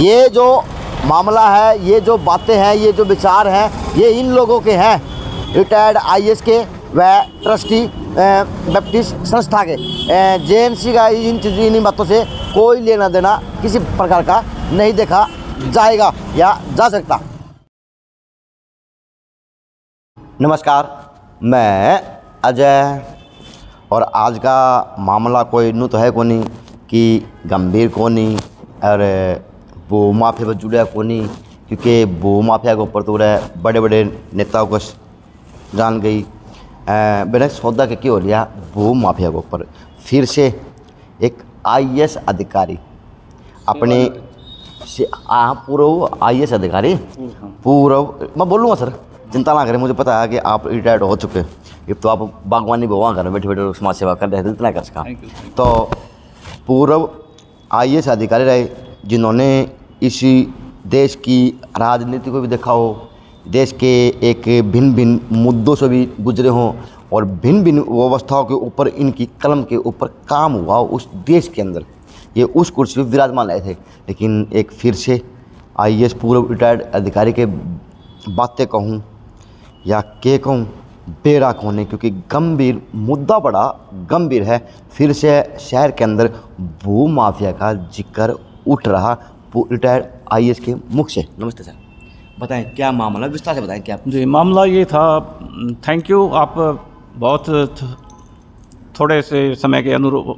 ये जो मामला है, ये जो बातें हैं, ये जो विचार हैं, ये इन लोगों के हैं, रिटायर्ड आईएएस के व ट्रस्टी बैप्टिस्ट संस्था के। जेएमसी का इन बातों से कोई लेना देना किसी प्रकार का नहीं देखा जाएगा या जा सकता। नमस्कार, मैं अजय, और आज का मामला कोई यूँ तो है को नहीं कि गंभीर को नहीं और वो माफिया पर जुड़ा को नहीं, क्योंकि वो माफिया के ऊपर तो बड़े बड़े नेताओं को जान गई। बिना सौदा के क्यों हो लिया वो माफिया के ऊपर फिर से एक आईएएस अधिकारी अपने से पूर्व आईएएस अधिकारी पूर्व, मैं बोलूँगा सर, चिंता ना करें, मुझे पता है कि आप रिटायर्ड हो चुके हैं। एक तो आप बागवानी भगवान घर में बैठे बैठे समाज सेवा कर रहे थे, इतना कर सका। तो पूर्व आईएएस अधिकारी रहे जिन्होंने इसी देश की राजनीति को भी देखा हो, देश के एक भिन्न भिन्न मुद्दों से भी गुजरे हों, और भिन्न भिन्न व्यवस्थाओं के ऊपर इनकी कलम के ऊपर काम हुआ हो उस देश के अंदर। ये उस कुर्सी पर विराजमान रहे थे। लेकिन एक फिर से आईएएस पूर्व रिटायर्ड अधिकारी के बातें कहूँ या के कहूँ, बेराक होने, क्योंकि गंभीर मुद्दा बड़ा गंभीर है। फिर से शहर के अंदर भू माफिया का जिक्र उठ रहा रिटायर्ड आईएएस के मुख से। नमस्ते सर, बताएं क्या मामला, विस्तार से बताएं क्या। जी, मामला ये था, थैंक यू, आप बहुत थोड़े से समय के अनुरूप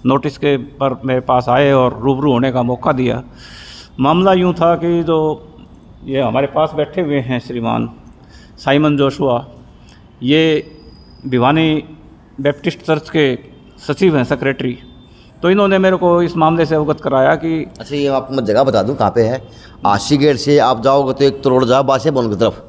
नोटिस के पर मेरे पास आए और रूबरू होने का मौका दिया। मामला यूँ था कि जो ये हमारे पास बैठे हुए हैं श्रीमान साइमन जोशुआ, ये भिवानी बैप्टिस्ट चर्च के सचिव हैं, सेक्रेटरी। तो इन्होंने मेरे को इस मामले से अवगत कराया कि अच्छा, ये आपको मैं जगह बता दूं कहाँ पे है। आशी गेट से आप जाओगे तो एक तो रोड जाओ बादशाह भवन की तरफ,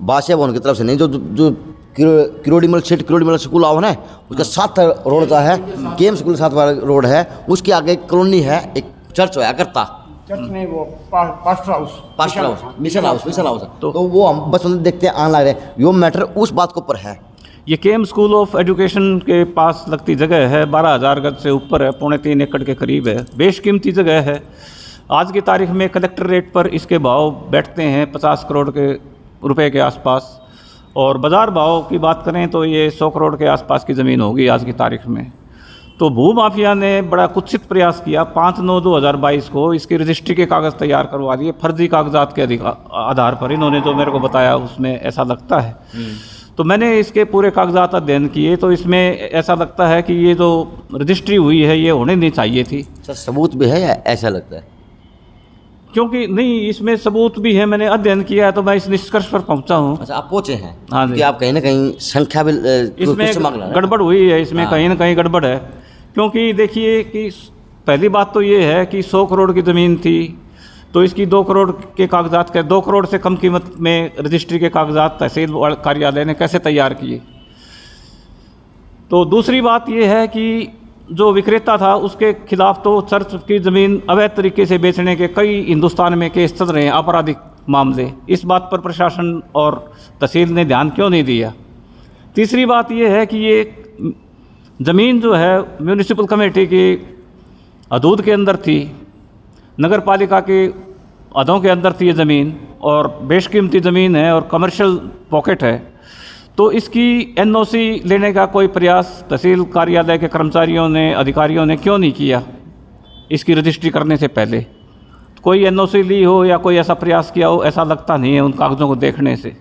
बादशाह भवन की तरफ से नहीं, जो किरोड़ीमल सेठ किरोड़ीमल स्कूल आओ ना, उसका साथ रोड जा है, केम स्कूल साथ वाला रोड है, उसके आगे एक कॉलोनी है, एक चर्च होया करता, चर्च नहीं, वो पास्टर हाउस, मिशन हाउस। तो वो हम बस देखते हैं आने लग रहे हैं। यो मैटर उस बात के ऊपर है। ये केम स्कूल ऑफ एजुकेशन के पास लगती जगह है, 12,000 गज से ऊपर है, 3.25 एकड़ के करीब है, बेशकीमती जगह है। आज की तारीख में कलेक्टर रेट पर इसके भाव बैठते हैं 50 करोड़ के रुपए के आसपास, और बाज़ार भाव की बात करें तो ये 100 करोड़ के आसपास की ज़मीन होगी आज की तारीख में। तो भू माफिया ने बड़ा कुत्सित प्रयास किया। 5/9/2022 को इसकी रजिस्ट्री के कागज़ तैयार करवा दिए, फर्जी कागजात के आधार पर। इन्होंने जो मेरे को बताया उसमें ऐसा लगता है। तो मैंने इसके पूरे कागजात अध्ययन किए, तो इसमें ऐसा लगता है कि ये जो रजिस्ट्री हुई है ये होने नहीं चाहिए थी। सर सबूत भी है या ऐसा लगता है? क्योंकि नहीं, इसमें सबूत भी है, मैंने अध्ययन किया है, तो मैं इस निष्कर्ष पर पहुंचा हूँ। अच्छा, आप पहुँचे हैं? हाँ जी। कि आप कहीं ना कहीं संख्या भी इसमें गड़बड़ हुई है, इसमें कहीं ना कहीं गड़बड़ है। क्योंकि देखिए कि पहली बात तो ये है कि 100 करोड़ की ज़मीन थी, तो इसकी 2 करोड़ के कागजात, 2 करोड़ से कम कीमत में रजिस्ट्री के कागजात तहसील कार्यालय ने कैसे तैयार किए। तो दूसरी बात ये है कि जो विक्रेता था उसके खिलाफ तो चर्च की ज़मीन अवैध तरीके से बेचने के कई हिंदुस्तान में केस चल रहे हैं, आपराधिक मामले। इस बात पर प्रशासन और तहसील ने ध्यान क्यों नहीं दिया। तीसरी बात ये है कि ये ज़मीन जो है म्यूनिसिपल कमेटी की हदूद के अंदर थी, नगर पालिका के हदों के अंदर थी ये ज़मीन, और बेशकीमती ज़मीन है और कमर्शियल पॉकेट है। तो इसकी एनओसी लेने का कोई प्रयास तहसील कार्यालय के कर्मचारियों ने, अधिकारियों ने क्यों नहीं किया इसकी रजिस्ट्री करने से पहले? कोई एनओसी ली हो या कोई ऐसा प्रयास किया हो, ऐसा लगता नहीं है उन कागज़ों को देखने से।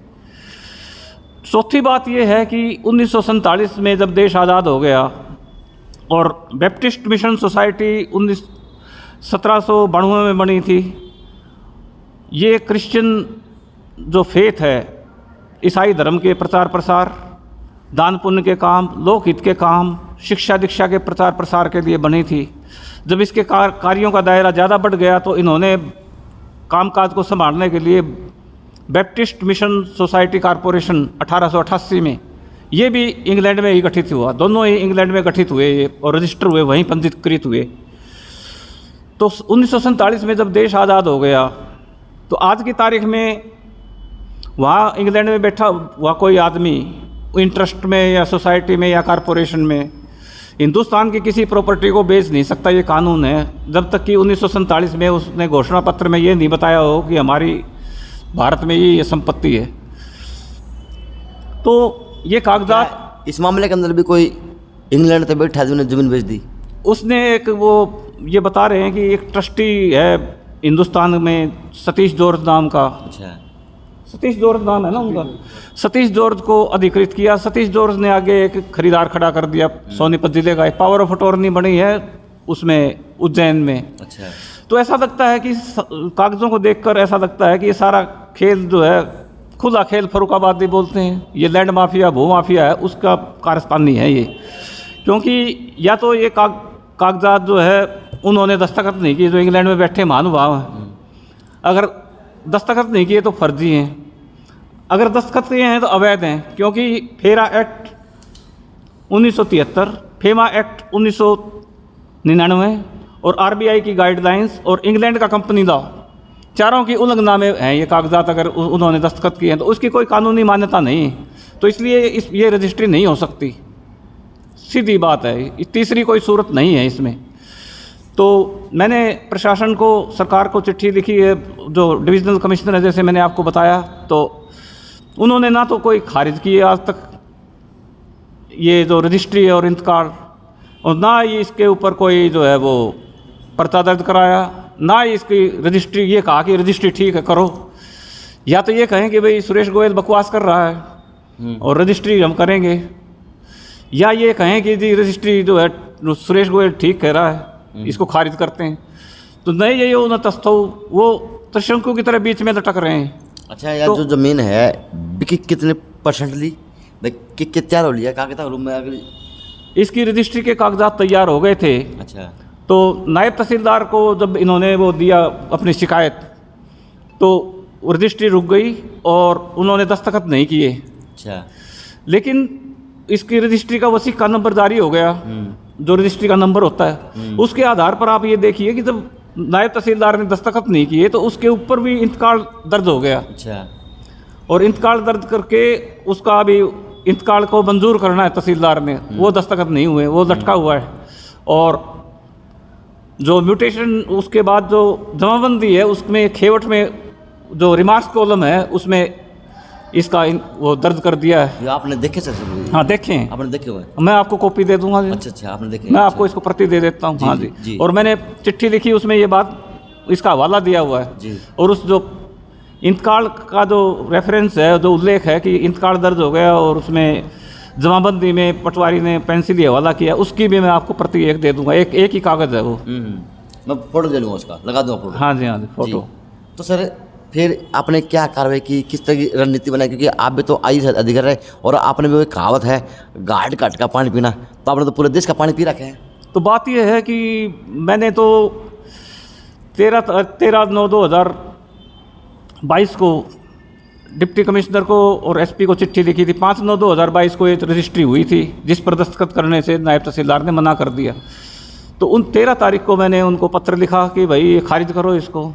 चौथी बात यह है कि 1947 में जब देश आज़ाद हो गया और बैप्टिस्ट मिशन सोसाइटी 1792 में बनी थी, ये क्रिश्चियन जो फेथ है, ईसाई धर्म के प्रचार प्रसार, दान पुण्य के काम, लोकहित के काम, शिक्षा दीक्षा के प्रचार प्रसार के लिए बनी थी। जब इसके कार्यों का दायरा ज़्यादा बढ़ गया तो इन्होंने कामकाज को संभालने के लिए बैप्टिस्ट मिशन सोसाइटी कॉरपोरेशन 1888 में, ये भी इंग्लैंड में ही गठित हुआ। दोनों ही इंग्लैंड में गठित हुए ये और रजिस्टर हुए, वहीं पंजीकृत हुए। तो 1947 में जब देश आज़ाद हो गया तो आज की तारीख में वहाँ इंग्लैंड में बैठा हुआ कोई आदमी इंटरेस्ट में या सोसाइटी में या कॉरपोरेशन में हिंदुस्तान की किसी प्रॉपर्टी को बेच नहीं सकता, ये कानून है, जब तक कि 1947 में उसने घोषणा पत्र में ये नहीं बताया हो कि हमारी भारत में ये संपत्ति है। तो ये कागजात, इस मामले के अंदर भी कोई इंग्लैंड से बैठा है जिन्होंने ज़मीन बेच दी? उसने एक वो ये बता रहे हैं कि एक ट्रस्टी है हिंदुस्तान में, सतीश जॉर्ज नाम का। अच्छा, सतीश जॉर्ज नाम है ना उनका। सतीश जॉर्ज को अधिकृत किया। सतीश जॉर्ज ने आगे एक खरीदार खड़ा कर दिया सोनीपत जिले का। एक पावर ऑफ अटॉर्नी बनी है उसमें, उज्जैन में। अच्छा, तो ऐसा लगता है कि कागज़ों को देखकर ऐसा लगता है कि ये सारा खेल जो है, खुला खेल फर्रुखाबादी बोलते हैं, ये लैंड माफिया, भू माफिया है, उसका कारस्तानी है ये। क्योंकि या तो ये कागजात जो है उन्होंने दस्तखत नहीं किए, जो इंग्लैंड में बैठे महानुभाव हैं, अगर दस्तखत नहीं किए तो फर्जी हैं, अगर दस्तखत किए हैं तो अवैध हैं। क्योंकि फेरा एक्ट 1973, फेमा एक्ट 1999 और आरबीआई की गाइडलाइंस और इंग्लैंड का कंपनी लॉ, चारों की उल्लंघना में हैं ये कागजात। अगर उन्होंने दस्तखत किए हैं तो उसकी कोई कानूनी मान्यता नहीं है, तो इसलिए ये रजिस्ट्री नहीं हो सकती। सीधी बात है, तीसरी कोई सूरत नहीं है इसमें। तो मैंने प्रशासन को, सरकार को चिट्ठी लिखी है, जो डिविजनल कमिश्नर है जैसे मैंने आपको बताया, तो उन्होंने ना तो कोई खारिज किए आज तक ये जो रजिस्ट्री है और इंतकाल, और ना ही इसके ऊपर कोई जो है वो पर्चा दर्ज कराया, ना ही इसकी रजिस्ट्री, ये कहा कि रजिस्ट्री ठीक है करो। या तो ये कहें कि भाई सुरेश गोयल बकवास कर रहा है और रजिस्ट्री हम करेंगे, या ये कहें कि जी रजिस्ट्री जो है सुरेश गोयल ठीक कह रहा है, इसको खारिज करते हैं। तो नहीं, ये न तस्थो वो त्रिशंकु की तरह बीच में लटक रहे हैं। अच्छा यार, जो ज़मीन है बिकी कितने परसेंट ली, क्या हो लिया, कहा था रूम में अगली? इसकी रजिस्ट्री के कागजात तैयार हो गए थे। अच्छा, तो नायब तहसीलदार को जब इन्होंने वो दिया अपनी शिकायत, तो रजिस्ट्री रुक गई और उन्होंने दस्तखत नहीं किए। अच्छा, लेकिन इसकी रजिस्ट्री का वसी का नंबर जारी हो गया, जो रजिस्ट्री का नंबर होता है, उसके आधार पर आप ये देखिए कि जब नायब तहसीलदार ने दस्तखत नहीं किए तो उसके ऊपर भी इंतकाल दर्ज हो गया। अच्छा, और इंतकाल दर्ज करके उसका अभी इंतकाल को मंजूर करना है तहसीलदार ने, वो दस्तखत नहीं हुए, वो लटका हुआ है। और जो म्यूटेशन उसके बाद जो जमाबंदी है उसमें खेवट में जो रिमार्क्स कॉलम है उसमें इसका वो दर्ज कर दिया है। ये आपने देखे सर? हाँ देखें, आपने देखे हुए? मैं आपको कॉपी दे दूंगा जी। अच्छा अच्छा, आपने देखे? मैं आपको इसको प्रति दे देता हूँ। हाँ जी। और मैंने चिट्ठी लिखी, उसमें ये बात, इसका हवाला दिया हुआ है जी। और उस जो इंतकाल का जो रेफरेंस है, जो उल्लेख है कि इंतकाल दर्ज हो गया और उसमें जमाबंदी में पटवारी ने पेंसिल हवाला किया, उसकी भी मैं आपको प्रति एक दे दूंगा। एक ही कागज़ है वो। मैं फोटो ले लूँगा उसका, लगा दूँगा फोटो। हाँ जी, हाँ जी, फोटो। तो सर फिर आपने क्या कार्रवाई की, किस तरह की रणनीति बनाई? क्योंकि आप भी तो आई अधिकारी है और आपने भी, कहावत है घाट घाट का पानी पीना, तो आपने तो पूरे देश का पानी पी रखे हैं। तो बात यह है कि मैंने तो 13/9/2022 को डिप्टी कमिश्नर को और एसपी को चिट्ठी लिखी थी। 5/9/2022 को एक रजिस्ट्री हुई थी जिस पर दस्तखत करने से नायब तहसीलदार ने मना कर दिया। तो उन 13 तारीख को मैंने उनको पत्र लिखा कि भाई ये खारिज करो इसको।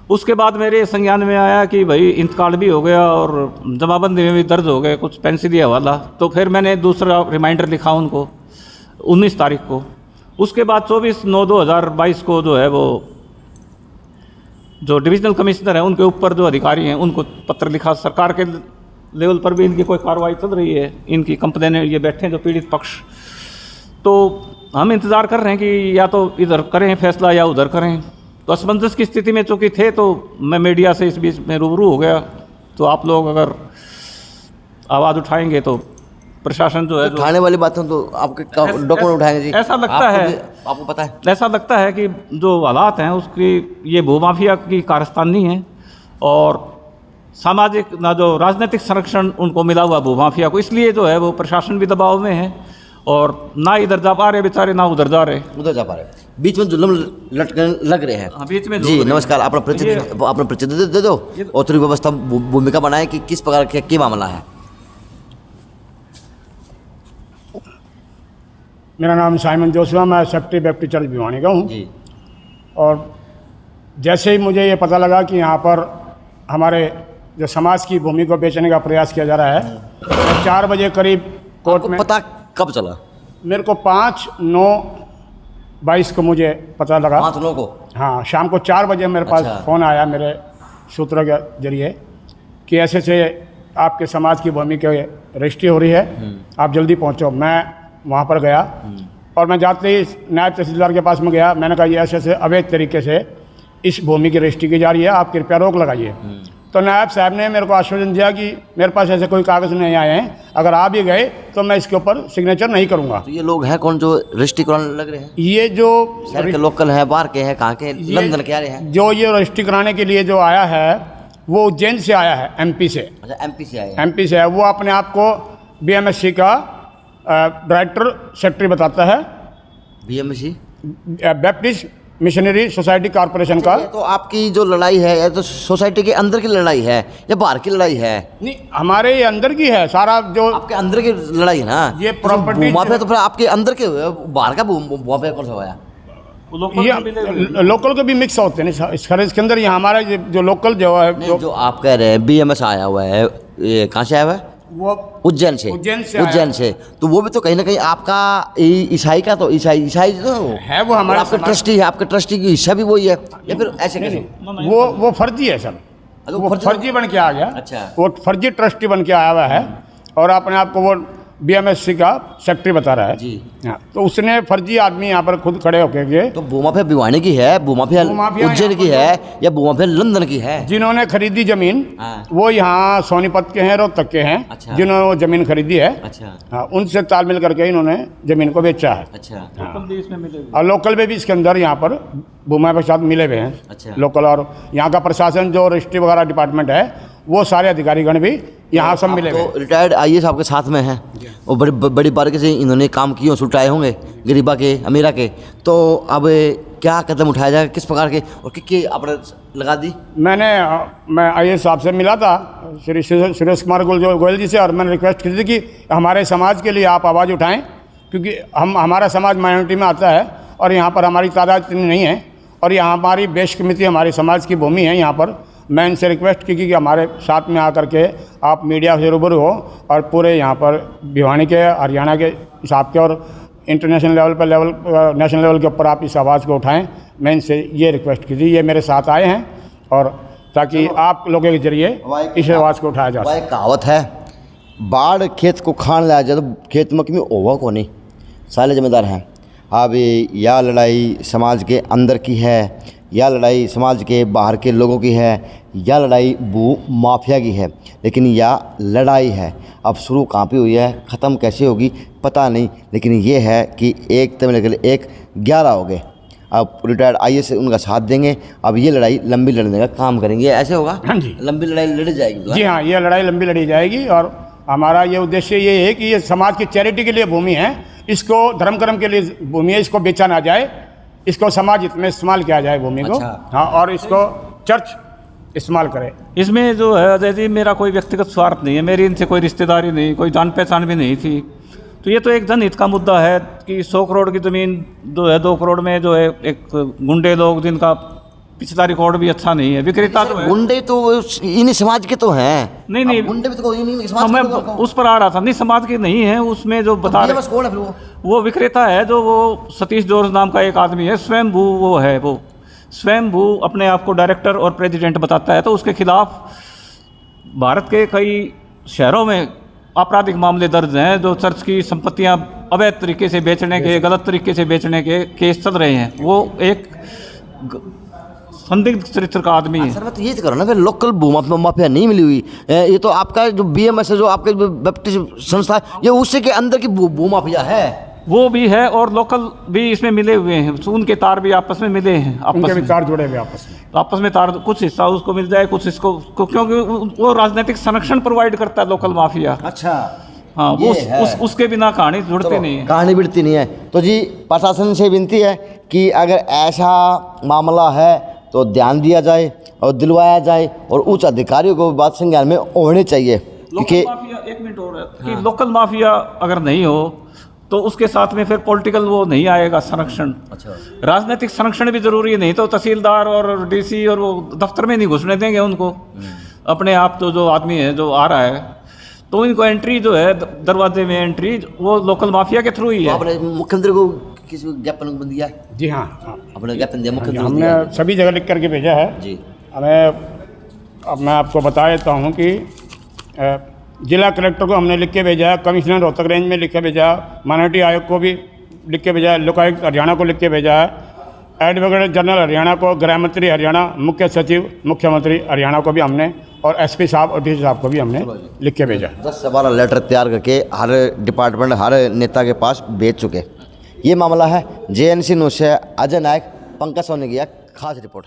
उसके बाद मेरे संज्ञान में आया कि भाई इंतकाल भी हो गया और जमाबंदी में भी दर्ज हो गए कुछ पेंसिल हवाला। तो फिर मैंने दूसरा रिमाइंडर लिखा उनको 19 तारीख को। उसके बाद 24/9/2022 को जो है वो जो डिविजनल कमिश्नर है उनके ऊपर जो अधिकारी हैं उनको पत्र लिखा। सरकार के लेवल पर भी इनकी कोई कार्रवाई चल रही है, इनकी कंप्लेन, ये बैठे हैं जो पीड़ित पक्ष। तो हम इंतज़ार कर रहे हैं कि या तो इधर करें फैसला या उधर करें। तो असमंजस की स्थिति में चूँकि थे तो मैं मीडिया से इस बीच में रूबरू हो गया। तो आप लोग अगर आवाज़ उठाएंगे तो प्रशासन जो है, तो उठाने वाली बात है तो आपके डॉक्यूमेंट उठाएंगे जी। ऐसा लगता है, आपको पता है, ऐसा लगता है कि जो हालात हैं उसकी ये भूमाफिया की कारस्तानी है और सामाजिक ना जो राजनीतिक संरक्षण उनको मिला हुआ भूमाफिया को, इसलिए जो है वो प्रशासन भी दबाव में है और ना इधर जा पा रहे बेचारे ना उधर जा रहे, उधर जा पा रहे, बीच में जुल्म लटकने लग रहे हैं। बीच में जी नमस्कार, अपना परिचय दे दो और थोड़ी व्यवस्था भूमिका बनाए कि किस प्रकार क्या मामला है। मेरा नाम साइमन जोशुआ, मैं सेक्रेटरी बैप्टिस्ट चर्च भिवानी का हूँ जी। और जैसे ही मुझे ये पता लगा कि यहाँ पर हमारे जो समाज की भूमि को बेचने का प्रयास किया जा रहा है, तो 4 बजे करीब कोर्ट में। पता कब चला? मेरे को 5/9/22 को मुझे पता लगा। 5 को? हाँ, शाम को 4 बजे मेरे पास अच्छा। फ़ोन आया मेरे सूत्रों के जरिए कि ऐसे से आपके समाज की भूमि की रजिस्ट्री हो रही है, आप जल्दी पहुंचो। मैं वहाँ पर गया और मैं जाते ही नायब तहसीलदार के पास में गया। मैंने कहा ये ऐसे अवैध तरीके से इस भूमि की रजिस्ट्री की जा रही है, आप कृपया रोक लगाइए। तो नायब साहब ने मेरे को आश्वासन दिया कि मेरे पास ऐसे कोई कागज़ नहीं आए हैं, अगर आ भी गए तो मैं इसके ऊपर सिग्नेचर नहीं करूँगा। तो ये लोग हैं कौन जो रजिस्ट्री कराने लग रहे हैं? ये जो शहर के लोकल हैं, बाहर के हैं, कहाँ के, लंदन के आ रहे हैं? जो ये रजिस्ट्री कराने के लिए जो आया है वो उज्जैन से आया है, MP से। अच्छा, MP से आए हैं। MP से है। वो अपने आप को BMSC का डायरेक्टर सेक्रेटरी बताता है, BMC? Baptist Missionary Society corporation का। ये तो आपकी जो लड़ाई है, ये तो सोसाइटी के अंदर की लड़ाई है या बाहर की लड़ाई है? नहीं, हमारे ये अंदर की है सारा जो आपके अंदर की लड़ाई है ना? ये तो प्रॉपर्टी माफिया तो फिर आपके अंदर के हुए, बाहर का माफिया कौन सा हुआ? वो लोकल ये में मिले हुए हैं। लोकल के भी मिक्स होते हैं इसके अंदर। ये हमारा जो लोकल जो है नहीं, जो आप कह रहे हैं BMS आया हुआ है, ये कहाँ से आया हुआ है? वो उज्जैन से। उज्जैन से उज्जैन से। तो वो भी तो कहीं ना कहीं आपका ईसाई का, तो ईसाई तो है, वो हमारा आपका ट्रस्टी है, आपके ट्रस्टी की हिस्सा भी वही है या फिर ऐसे कैसे? वो फर्जी है सर। अच्छा, वो फर्जी बन के आ गया। अच्छा। वो फर्जी ट्रस्टी बन के आया हुआ है और अपने आप को वो BMSC का सेक्रेटरी बता रहा है जी। हाँ, तो उसने फर्जी आदमी यहाँ पर खुद खड़े होकर के तो भूमाफिया भिवानी की है, भूमाफिया भूमाफिया उज्जैन की यहाँ है या भूमाफिया लंदन की है? जिन्होंने खरीदी जमीन हाँ। वो यहाँ सोनीपत के हैं, रोहतक के हैं। अच्छा। जिन्होंने वो जमीन खरीदी है, अच्छा हाँ, उनसे तालमेल करके इन्होंने जमीन को बेचा है। अच्छा लोकल भी इसमें मिले हुए हैं। और लोकल में भी इसके अंदर यहाँ पर भूमा के साथ मिले हुए हैं। अच्छा। लोकल और यहाँ का प्रशासन जो रजिस्ट्री वगैरह डिपार्टमेंट है वो सारे अधिकारीगण भी यहाँ सब मिले हुए हैं। तो रिटायर्ड IAS आपके साथ में हैं और बड़ी बारीकी से इन्होंने काम किए और सुलटाए होंगे गरीबा के, अमीरा के। तो अब क्या कदम उठाया जाएगा, किस प्रकार के और क्या आपने लगा दी? मैं IAS साहब से मिला था, श्री सुरेश कुमार गोयल जी से, और मैंने रिक्वेस्ट की थी कि हमारे समाज के लिए आप आवाज़ उठाएं, क्योंकि हमारा समाज माइनॉरिटी में आता है और यहाँ पर हमारी तादाद इतनी नहीं है और यहाँ हमारी बेशकीमती हमारे समाज की भूमि है। यहाँ पर मैं इनसे रिक्वेस्ट की कि हमारे साथ में आकर के आप मीडिया से रूबरू हो और पूरे यहाँ पर भिवानी के, हरियाणा के हिसाब के और इंटरनेशनल नेशनल लेवल के ऊपर आप इस आवाज़ को उठाएं। मैं इनसे ये रिक्वेस्ट की थी, ये मेरे साथ आए हैं और ताकि आप लोगों के जरिए इस आवाज़ को उठाया जा सके। एक कहावत है, बाढ़ खेत को खान लाया जाए तो खेत मक में ओवा को नहीं, सारे जिम्मेदार हैं। अब या लड़ाई समाज के अंदर की है, या लड़ाई समाज के बाहर के लोगों की है, या लड़ाई भू माफिया की है, लेकिन या लड़ाई है। अब शुरू कहाँ पे हुई है, ख़त्म कैसे होगी पता नहीं, लेकिन ये है कि एक तमिल के लिए 11 हो गए। अब रिटायर्ड IAS उनका साथ देंगे, अब ये लड़ाई लंबी लड़ने का काम करेंगे, ऐसे होगा? हाँ जी, लंबी लड़ाई लड़ी जाएगी तो? जी हाँ, ये लड़ाई लंबी लड़ी जाएगी और हमारा ये उद्देश्य ये है कि ये समाज की चैरिटी के लिए भूमि है, इसको धर्म कर्म के लिए भूमि है, इसको बेचा ना जाए, इसको समाज में इस्तेमाल किया जाए भूमि को। अच्छा। हाँ, और इसको चर्च इस्तेमाल करे। इसमें जो है अजय जी, मेरा कोई व्यक्तिगत स्वार्थ नहीं है, मेरी इनसे कोई रिश्तेदारी नहीं, कोई जान पहचान भी नहीं थी। तो ये तो एक जनहित का मुद्दा है कि 100 करोड़ की ज़मीन जो है 2 करोड़ में जो है एक गुंडे लोग, जिनका पिछला रिकॉर्ड भी अच्छा नहीं है, विक्रेता तो है। गुंडे तो इन्हीं समाज के तो हैं। नहीं नहीं, गुंडे भी तो इन्हीं हाँ, समाज मैं के तो उस पर आ रहा था। नहीं, समाज के नहीं है, उसमें जो बता रहे बस कौन है फिर वो विक्रेता है, जो वो सतीश जॉर्ज नाम का एक आदमी है, स्वयंभू वो है, वो स्वयंभू अपने आप को डायरेक्टर और प्रेसिडेंट बताता है। तो उसके खिलाफ भारत के कई शहरों में आपराधिक मामले दर्ज हैं, जो चर्च की संपत्तियां अवैध तरीके से बेचने के, गलत तरीके से बेचने के केस चल रहे हैं। वो एक संदिग्ध चरित्र का आदमी है। सर मैं तो ये करो ना, फिर लोकल माफिया नहीं मिली हुई, ये तो आपका जो BMS है, जो आपके बैप्टिस्ट संस्था है, ये उससे के अंदर की माफिया है। वो भी है और लोकल भी इसमें मिले हुए हैं, उनके तार भी आपस में मिले हैं, उनके आपस भी में तार जुड़े हुए आपस में। तार, कुछ हिस्सा उसको मिल जाए, कुछ इसको, क्योंकि वो राजनीतिक संरक्षण प्रोवाइड करता है लोकल माफिया। अच्छा, हाँ, वो उसके बिना कहानी जुड़ती नहीं है, कहानी बिड़ती नहीं है। तो जी प्रशासन से विनती है कि अगर ऐसा मामला है तो ध्यान दिया जाए और दिलवाया जाए और उच्च अधिकारियों को बात संज्ञान में होनी चाहिए। लोकल माफिया, एक मिनट और है कि लोकल माफिया अगर नहीं हो तो उसके साथ में फिर पॉलिटिकल वो नहीं आएगा संरक्षण। अच्छा, राजनीतिक संरक्षण भी जरूरी है, नहीं तो तहसीलदार और DC और वो दफ्तर में नहीं घुसने देंगे उनको। अपने आप तो जो आदमी है जो आ रहा है, तो इनको एंट्री जो है दरवाजे में एंट्री वो लोकल माफिया के थ्रू ही तो है। आपने मुख्यमंत्री को किसी ज्ञापन को दिया है? जी हाँ, हाँ। आपने ज्ञापन दिया मुख्यमंत्री को हमने दिया? सभी जगह लिख करके भेजा है। जी हमें अब मैं आपको बता देता हूँ कि जिला कलेक्टर को हमने लिख के भेजा है, कमिश्नर रोहतक रेंज में लिख के भेजा है, माइनॉरिटी आयोग को भी लिख के भेजा है, लोकायुक्त हरियाणा को लिख के भेजा है, एडवोकेट जनरल हरियाणा को, गृह मंत्री हरियाणा, मुख्य सचिव मुख्यमंत्री हरियाणा को भी हमने, और एसपी साहब और डीसी साहब को भी हमने लिख के भेजा। 10 से 12 लेटर तैयार करके हर डिपार्टमेंट हर नेता के पास भेज चुके। ये मामला है। JNC न्यूज़ से अजय नायक, पंकज सोनी की खास रिपोर्ट।